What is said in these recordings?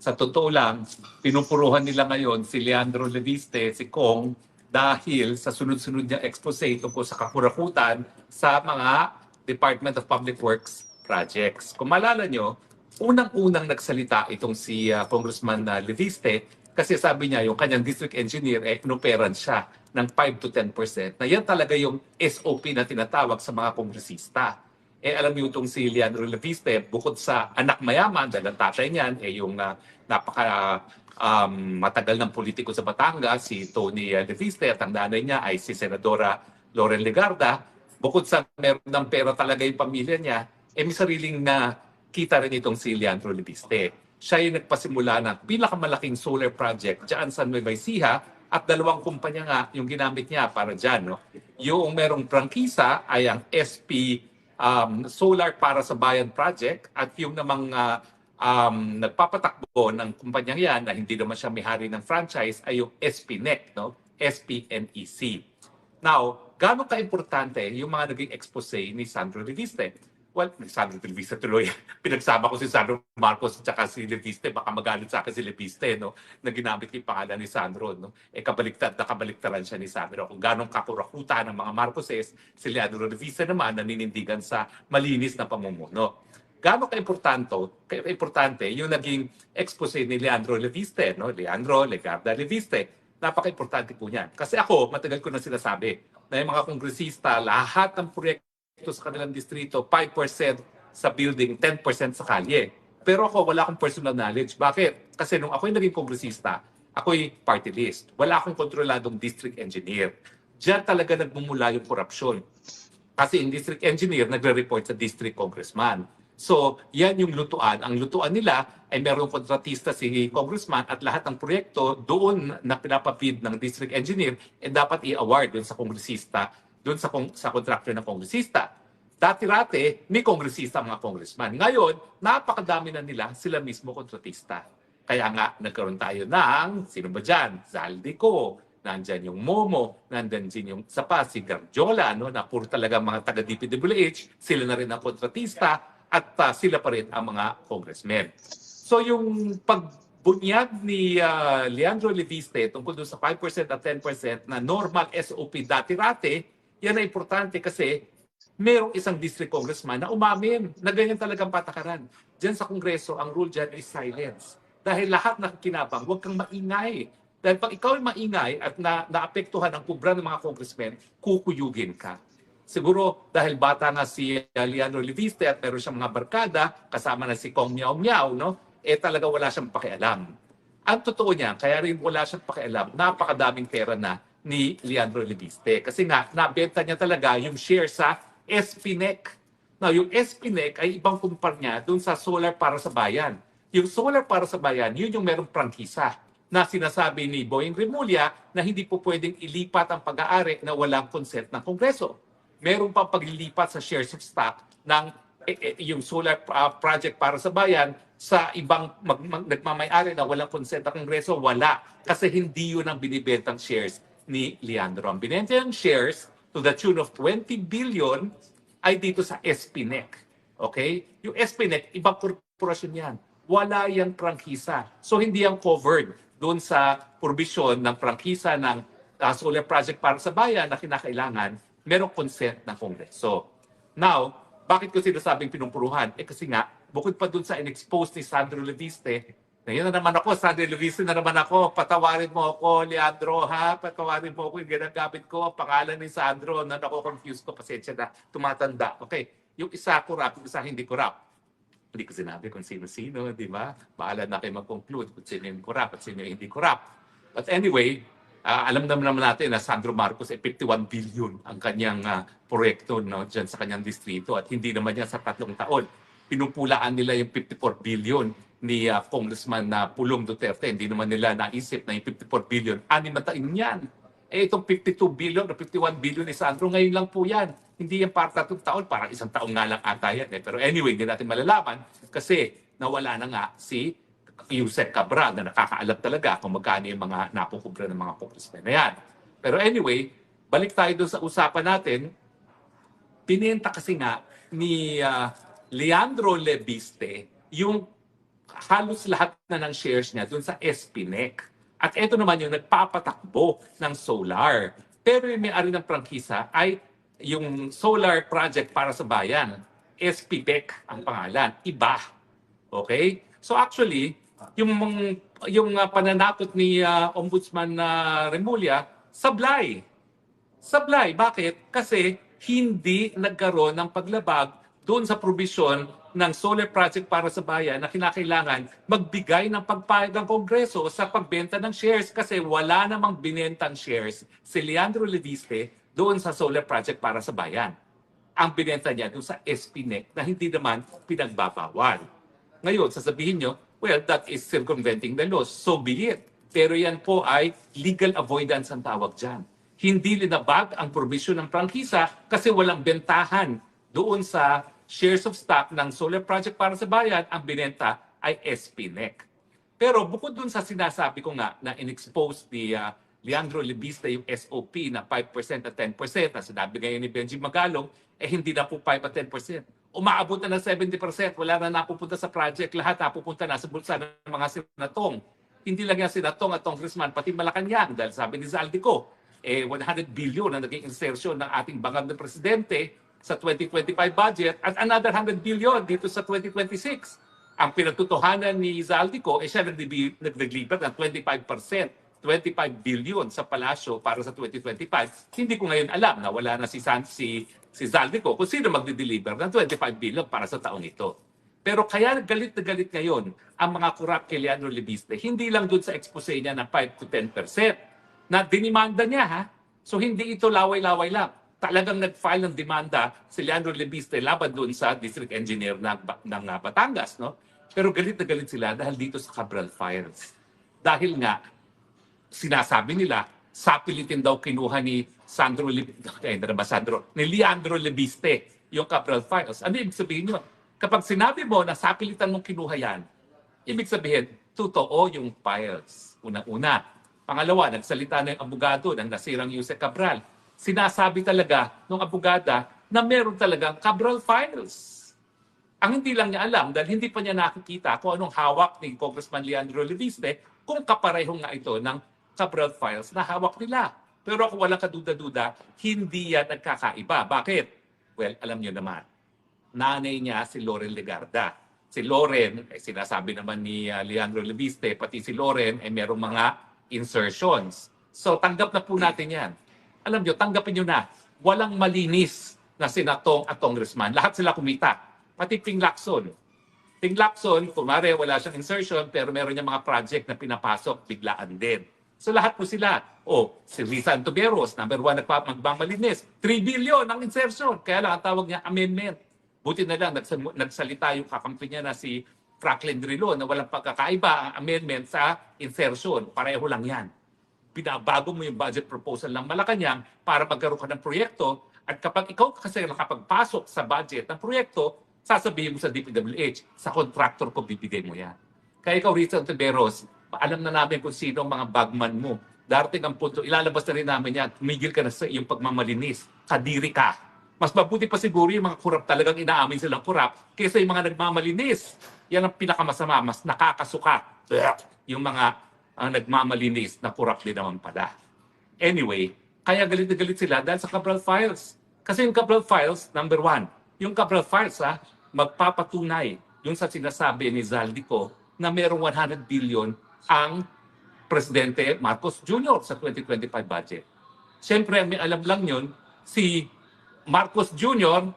Sa totoo lang, pinupuruhan nila ngayon si Leandro Leviste, si Kong, dahil sa sunod-sunod niyang expose tungkol sa kakurakutan sa mga Department of Public Works projects. Kung maalala nyo, unang-unang nagsalita itong si Congressman Leviste kasi sabi niya yung kanyang district engineer inuperan siya ng 5 to 10% na yan talaga yung SOP na tinatawag sa mga kongresista. Alam niyo itong si Leandro Leviste, bukod sa anak mayaman, dahil ang tatay niyan, yung matagal ng politiko sa Batangas, si Tony Leviste, at ang nanay niya ay si Senadora Loren Legarda. Bukod sa meron ng pera talaga yung pamilya niya, may sariling na kita rin itong si Leandro Leviste. Siya yung nagpasimula ng pinakamalaking solar project dyan sa Nueva Ecija at dalawang kumpanya nga yung ginamit niya para dyan. No? Yung merong prangkisa ay ang SP Solar para sa Bayan Project at yung namang nagpapatakbo ng kumpanyang yan na hindi naman siya may-hari ng franchise ay yung SPNEC, no? SPNEC. Now, gaano ka-importante yung mga naging expose ni Sandro Leviste? Well, Sandro Leviste tuloy. Pinagsama ko si Sandro Marcos at saka si Leviste. Baka magalit sa akin si Leviste, no? Na ginamit yung pangalan ni Sandro, no? Kabaliktad na kabaliktaran siya ni Sandro. Kung ganong kakurakutan ng mga Marcoses, si Leandro Leviste naman naninindigan sa malinis na pamumuno. Gaano ka-importante yung naging expose ni Leandro Leviste, no? Leandro Legarda Leviste. Napaka-importante po niyan. Kasi ako, matagal ko na sinasabi na yung mga kongresista, lahat ng proyekto sa kanilang distrito, 5% sa building, 10% sa kalye. Pero ako, wala akong personal knowledge. Bakit? Kasi nung ako'y naging kongresista, ako'y party list. Wala akong kontroladong district engineer. Diyan talaga nagmumula yung korupsyon. Kasi yung district engineer nagre-report sa district congressman. So, yan yung lutuan. Ang lutuan nila ay merong kontratista si congressman at lahat ng proyekto doon na pinapabid ng district engineer dapat i-award doon sa kongresista, doon sa contractor ng kongresista. Dati-rate, may kongresista mga congressman. Ngayon, napakadami na nila sila mismo kontratista. Kaya nga, nagkaroon tayo ng, sino ba dyan? Zaldico, nandyan yung Momo, nandyan din yung si Garjola, no, na puro talaga mga taga-DPWH, sila na rin ang kontratista, at sila pa rin ang mga congressmen. So yung pagbunyag ni Leandro Leviste tungkol doon sa 5% at 10% na normal SOP dati-rate, yan ay importante kasi merong isang district congressman na umamin na ganyan talagang patakaran. Diyan sa Kongreso, ang rule dyan is silence. Dahil lahat nakikinabang, huwag kang maingay. Dahil pag ikaw ay maingay at naapektuhan ang kubra ng mga congressmen, kukuyugin ka. Siguro dahil bata na si Leandro Leviste at meron siyang mga barkada, kasama na si Kong Miao Miao, no? Talaga wala siyang pakialam. Ang totoo niya, kaya rin wala siyang pakialam, napakadaming pera na ni Leandro Leviste. Kasi nga, nabenta niya talaga yung share sa SPNEC. Now, yung SPNEC ay ibang kumpanya dun sa Solar para sa Bayan. Yung Solar para sa Bayan, yun yung merong prangkisa na sinasabi ni Boying Remulla na hindi po pwedeng ilipat ang pag-aari na walang consent ng Kongreso. Meron pang paglilipat sa shares of stock ng yung solar project para sa bayan sa ibang nagmamay-ari na walang consent ng Kongreso, wala. Kasi hindi yun ang binibentang shares ni Leandro. Ang binibentang shares to the tune of 20 billion ay dito sa SPNEC. Okay? Yung SPNEC, ibang korporasyon yan. Wala yung prangkisa. So hindi yan covered doon sa provision ng prangkisa ng solar project para sa bayan na kinakailangan merong consent ng Kongreso. Now, bakit ko sinasabing pinumpuruhan? Kasi nga, bukod pa dun sa in-expose ni Sandro Leviste, ngayon na naman ako, Sandro Leviste na naman ako, patawarin mo ako, Leandro, ha? Patawarin mo ako, yung ginagamit ko, pangalan ni Sandro, na nako-confuse ko, pasensya na, tumatanda. Okay, yung isa corrupt, yung isa hindi corrupt. Hindi ko sinabi kung sino-sino, di ba? Bahala na kayo mag-conclude kung sino yung corrupt at sino yung hindi corrupt. But anyway, alam naman natin na Sandro Marcos ay 51 billion ang kanyang proyekto, no, dyan sa kanyang distrito at hindi naman yan sa 3 taon. Pinupulaan nila yung 54 billion ni Congressman Pulong Duterte. Hindi naman nila naisip na yung 54 billion, 6 na taon yan. Itong 52 billion o 51 billion ni Sandro, ngayon lang po yan. Hindi yan para 3 taon, parang 1 taon nga lang ata yan. Pero anyway, hindi natin malalaman kasi nawala na nga si Yusek Cabral na nakakaalam talaga kung magkano yung mga napukubra ng mga congressmen na yan. Pero anyway, balik tayo doon sa usapan natin. Pinenta kasi nga ni Leandro Leviste yung halos lahat na ng shares niya dun sa SPNEC. At ito naman yung nagpapatakbo ng solar. Pero yung may-ari ng prangkisa ay yung solar project para sa bayan. SPBEC ang pangalan. Iba. Okay? So actually, yung pananakot ni Ombudsman Remulla, sablay. Sablay. Bakit? Kasi hindi nagkaroon ng paglabag doon sa provision ng solar project para sa bayan na kinakailangan magbigay ng pagpayag ng Kongreso sa pagbenta ng shares kasi wala namang binentang shares si Leandro Leviste doon sa solar project para sa bayan. Ang binenta niya doon sa SPNEC na hindi naman pinagbabawal. Ngayon, sasabihin nyo, well, that is circumventing the laws. So be it. Pero yan po ay legal avoidance ang tawag dyan. Hindi linabag ang provision ng prangkisa kasi walang bentahan doon sa shares of stock ng solar project para sa bayan, ang binenta ay SPNEC. Pero bukod dun sa sinasabi ko nga na in-expose ni Leandro Leviste yung SOP na 5% at 10% na sinabi ngayon ni Benji Magalong, hindi na po 5 at 10%. Umaabot na ng 70%, wala na napupunta sa project, lahat napupunta na sa bulsa ng mga senatong. Hindi lang yan senatong at congressman, pati Malacanang, dahil sabi ni Zaldico, 100 billion na naging insertion ng ating bangag na presidente sa 2025 budget at another 100 billion dito sa 2026. Ang pinagtutuhanan ni Zaldico, siya nag-deliver ng 25%, 25 billion sa palasyo para sa 2025. Hindi ko ngayon alam na wala na si Zaldico kung sino magdi-deliver ng 25 billion para sa taong ito. Pero kaya galit na galit ngayon ang mga corrupt kay Leandro Leviste, hindi lang doon sa expose niya na 5 to 10% na dinimanda niya ha. So hindi ito laway-laway lang. Talagang nag-file ng demanda si Leandro Leviste laban doon sa district engineer ng Batangas. No? Pero galit na galit sila dahil dito sa Cabral Files. Dahil nga, sinasabi nila, sapilitin daw kinuha ni ni Leandro Leviste yung Cabral Files. Ano ibig sabihin nyo? Kapag sinabi mo na sapilitan mong kinuha yan, ibig sabihin, totoo yung files. Una-una. Pangalawa, nagsalita na yung abogado ng nasirang Yusek Cabral. Sinasabi talaga ng abogada na meron talagang Cabral Files. Ang hindi lang niya alam dahil hindi pa niya nakikita kung anong hawak ni Congressman Leandro Leviste kung kapareho nga ito ng Cabral Files na hawak nila. Pero kung walang kaduda-duda, hindi yan nagkakaiba. Bakit? Well, alam niyo naman. Nanay niya si Loren Legarda. Si Loren, sinasabi naman ni Leandro Leviste, pati si Loren ay merong mga insertions. So tanggap na po natin yan. Alam nyo, tanggapin nyo na, walang malinis na senatong at congressman. Lahat sila kumita. Pati Ping Lacson. Ping Lacson, kumare, wala siyang insertion, pero meron niya mga project na pinapasok, biglaan din. So lahat po sila. Si Risa Antoberos, number 1 nagmamalinis. 3 billion ang insertion. Kaya lang ang tawag niya amendment. Buti na lang, nagsalita yung kakampi niya na si Franklin Drilon na walang pagkakaiba ang amendment sa insertion. Pareho lang yan. Binabago mo yung budget proposal ng Malacanang para magkaroon ka ng proyekto at kapag ikaw kasi nakapagpasok sa budget ng proyekto, sasabihin mo sa DPWH, sa contractor ko bibigay mo yan. Kaya ikaw, Risa Antiveros, alam na namin kung sino ang mga bagman mo. Darating ang punto, ilalabas na rin namin yan, tumigil ka na sa iyong pagmamalinis, kadiri ka. Mas mabuti pa siguro yung mga kurap talagang inaamin silang kurap kaysa yung mga nagmamalinis. Yan ang pinakamasama, mas nakakasuka. Yung mga nagmamalinis na kurap din naman pala. Anyway, kaya galit na galit sila dahil sa Cabral Files. Kasi yung Cabral Files, number 1, yung Cabral Files magpapatunay yung sa sinasabi ni Zaldico na merong 100 billion ang Presidente Marcos Jr. sa 2025 budget. Siyempre, may alam lang yun, si Marcos Jr.,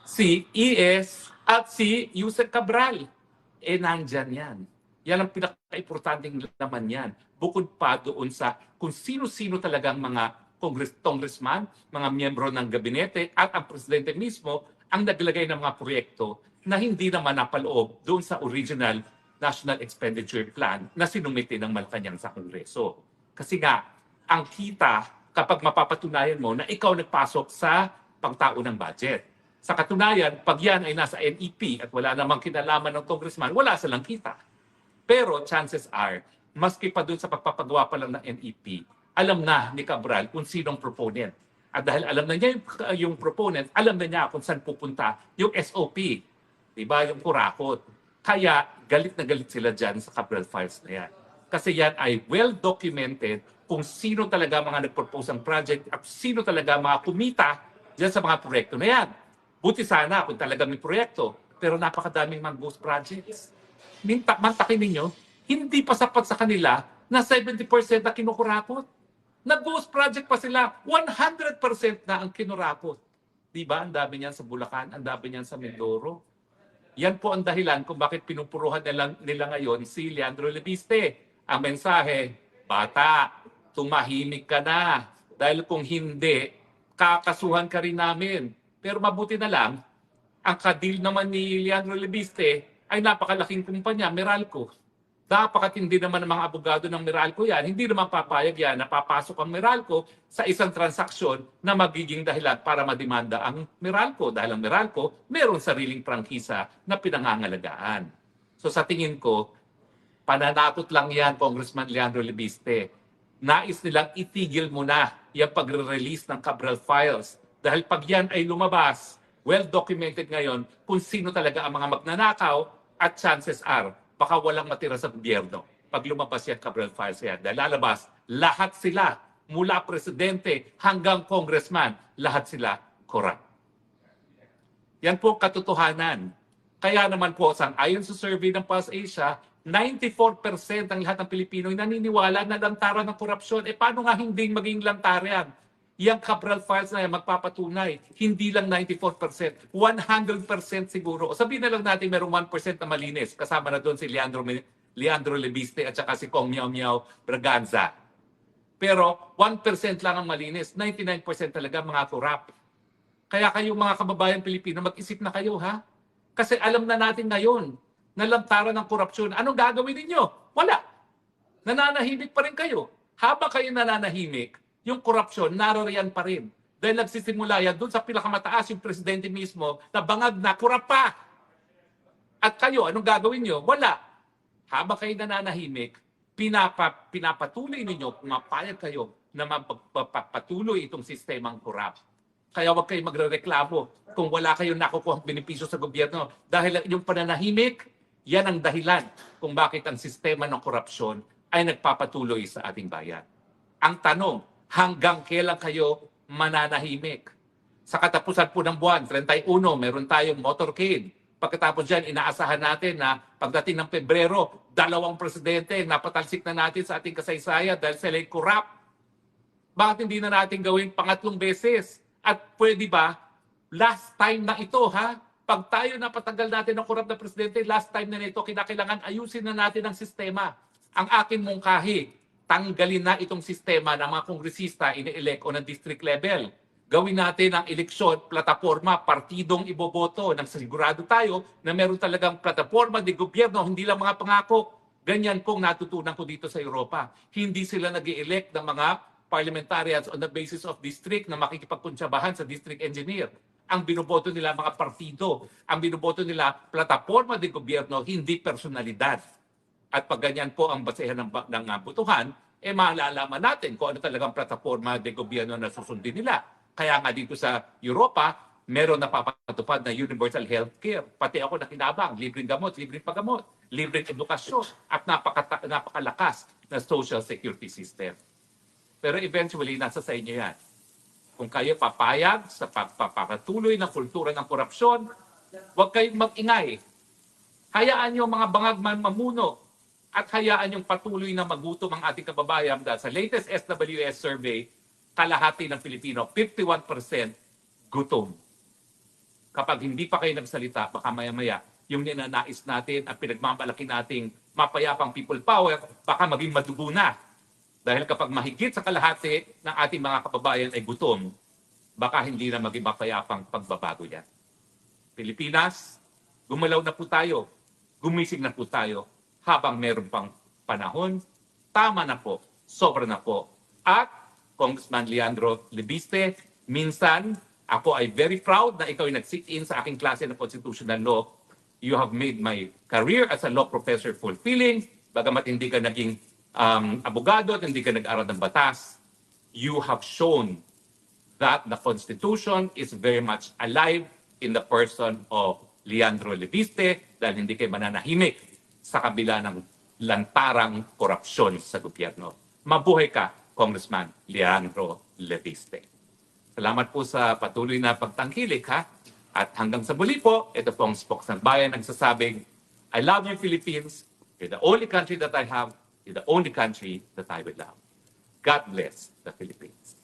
si ES, at si Yusek Cabral. Nandyan yan. Yan ang pinaka-importanting laman yan. Bukod pa doon sa kung sino-sino talagang mga congressman, mga miyembro ng gabinete at ang presidente mismo ang naglagay ng mga proyekto na hindi naman napaloob doon sa original National Expenditure Plan na sinumite ng Malacanang sa Kongreso. Kasi nga, ang kita kapag mapapatunayan mo na ikaw nagpasok sa pangtao ng budget. Sa katunayan, pag yan ay nasa NEP at wala namang kinalaman ng congressman, wala silang kita. Pero chances are, maski pa dun sa pagpapagawa pa lang ng NEP, alam na ni Cabral kung sinong proponent. At dahil alam na niya yung proponent, alam na niya kung saan pupunta yung SOP. Diba? Yung kurakot. Kaya galit na galit sila dyan sa Cabral Files na yan. Kasi yan ay well-documented kung sino talaga mga nag-propose ng project at sino talaga mga kumita dyan sa mga proyekto na yan. Buti sana kung talaga may proyekto, pero napakadaming mga ghost projects. Mantakin ninyo, hindi pa sapat sa kanila na 70% na kinukurapot. Nag-ghost project pa sila, 100% na ang kinurakot. Diba? Ang dami niyan sa Bulacan, ang dami niyan sa Mindoro. Yan po ang dahilan kung bakit pinupuruhan nila ngayon si Leandro Lebiste. Ang mensahe, bata, tumahimik ka na. Dahil kung hindi, kakasuhan ka rin namin. Pero mabuti na lang, ang kadil naman ni Leandro Lebiste ay napakalaking kumpanya, Meralco. Napakatindi naman ng mga abogado ng Meralco yan. Hindi naman papayag yan na papasok ang Meralco sa isang transaksyon na magiging dahilan para mademanda ang Meralco. Dahil ang Meralco meron sariling prangkisa na pinangangalagaan. So sa tingin ko, pananatot lang yan, Congressman Leandro Lebiste. Nais nilang itigil muna yung pagre-release ng Cabral Files. Dahil pag yan ay lumabas, well-documented ngayon kung sino talaga ang mga magnanakaw at chances are, baka walang matira sa gobyerno. Pag lumabas yan, Cabral Files yan, dahil lalabas, lahat sila, mula presidente hanggang congressman, lahat sila corrupt. Yan po katotohanan. Kaya naman po, ayon sa survey ng Pulse Asia, 94% ng lahat ng Pilipino ay naniniwala na lantaran ng korupsyon. Paano nga hindi maging lantaran? Yang Cabral Files na yan magpapatunay. Hindi lang 94%, 100% siguro. O sabihin na lang natin merong 1% na malinis. Kasama na doon si Leandro Lebiste at saka si Kong Miao Miao Braganza. Pero 1% lang ang malinis. 99% talaga mga korap. Kaya kayong mga kababayan Pilipino, mag-isip na kayo ha. Kasi alam na natin ngayon na lantaran ng korupsyon. Anong gagawin ninyo? Wala. Nananahimik pa rin kayo. Habang kayo nananahimik, yung korupsyon, naroriyan pa rin. Dahil nagsisimula yan doon sa pinakamataas yung presidente mismo na bangag na kurap pa. At kayo, anong gagawin nyo? Wala. Habang kayo nananahimik, pinapatuloy ninyo, pumapayag kayo na mapatuloy itong sistemang kurap. Kaya huwag kayo magrereklamo kung wala kayong nakukuha benepisyo sa gobyerno. Dahil yung pananahimik, yan ang dahilan kung bakit ang sistema ng korupsyon ay nagpapatuloy sa ating bayan. Ang tanong, hanggang kailan kayo mananahimik? Sa katapusan po ng buwan, 31, meron tayong motorcade. Pagkatapos dyan, inaasahan natin na pagdating ng Pebrero, 2 presidente napatalsik na natin sa ating kasaysayan dahil sila'y corrupt. Bakit hindi na natin gawin pangatlong beses? At pwede ba, last time na ito ha? Pag tayo napatagal natin ng corrupt na presidente, last time na nito, kinakailangan ayusin na natin ang sistema. Ang akin mungkahi, tanggalin na itong sistema ng mga kongresista ini-elect o ng district level. Gawin natin ang eleksyon, plataforma, partidong iboboto nang sigurado tayo na meron talagang plataforma de gobyerno, hindi lang mga pangako. Ganyan pong natutunan ko dito sa Europa. Hindi sila nag-elect ng mga parliamentarians on the basis of district na makikipagkuntsabahan sa district engineer. Ang binoboto nila mga partido, ang binoboto nila plataforma de gobyerno, hindi personalidad. At pag ganyan po ang basehan ng botohan, malalaman natin kung ano talagang plataforma de gobyerno na susundin nila. Kaya nga dito sa Europa, meron na papatupad na universal healthcare. Pati ako nakinabang, libreng gamot, libreng paggamot, libreng edukasyon, at napakalakas na social security system. Pero eventually, nasa sa inyo yan. Kung kayo papayag sa pagpapatuloy ng kultura ng korupsyon, huwag kayong mag-ingay. Hayaan nyo mga bangag man mamuno at hayaan yung patuloy na magutom ang ating kababayan dahil sa latest SWS survey, kalahati ng Pilipino, 51% gutom. Kapag hindi pa kayo nagsalita, baka maya-maya, yung ninanais natin at pinagmamalaki nating mapayapang people power, baka maging madugo na. Dahil kapag mahigit sa kalahati ng ating mga kababayan ay gutom, baka hindi na maging mapayapang pagbabago yan. Pilipinas, gumalaw na po tayo, gumising na po tayo, habang meron pang panahon, tama na po, sobra na po. At Congressman Leandro Lebiste, minsan ako ay very proud na ikaw ay nag-sit-in sa aking klase ng constitutional law. You have made my career as a law professor fulfilling, bagamat hindi ka naging abogado at hindi ka nag-aral ng batas. You have shown that the Constitution is very much alive in the person of Leandro Leviste, dahil hindi kayo mananahimik sa kabila ng lantarang korupsyon sa gobyerno. Mabuhay ka, Congressman Leandro Leviste. Salamat po sa patuloy na pagtangkilik, ha? At hanggang sa muli po, ito po ang Spokes ng Bayan nagsasabing, I love you, Philippines. You're the only country that I have. You're the only country that I will love. God bless the Philippines.